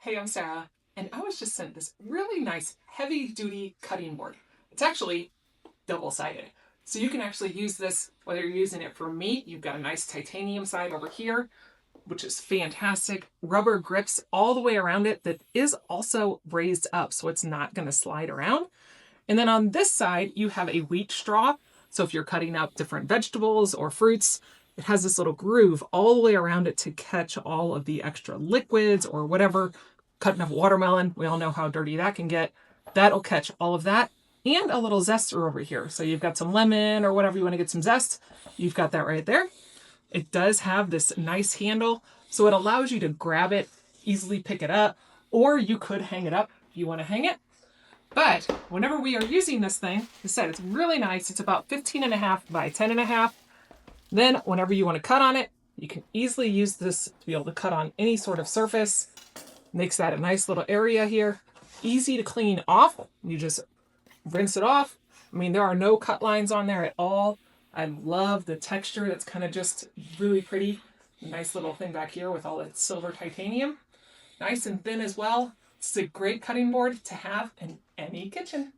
Hey, I'm Sarah, and I was just sent this really nice heavy-duty cutting board. It's actually double-sided. So you can actually use this, whether you're using it for meat, you've got a nice titanium side over here, which is fantastic. Rubber grips all the way around it that is also raised up, so it's not going to slide around. And then on this side, you have a wheat straw. So if you're cutting up different vegetables or fruits, it has this little groove all the way around it to catch all of the extra liquids or whatever. Cutting up watermelon, we all know how dirty that can get. That'll catch all of that. And a little zester over here. So you've got some lemon or whatever you want to get some zest. You've got that right there. It does have this nice handle, so it allows you to grab it, easily pick it up, or you could hang it up if you want to hang it. But whenever we are using this thing, I said it's really nice. It's about 15.5 by 10.5. Then whenever you want to cut on it, you can easily use this to be able to cut on any sort of surface. Makes that a nice little area here. Easy to clean off. You just rinse it off. I mean, there are no cut lines on there at all. I love the texture. That's kind of just really pretty. Nice little thing back here with all that silver titanium. Nice and thin as well. It's a great cutting board to have in any kitchen.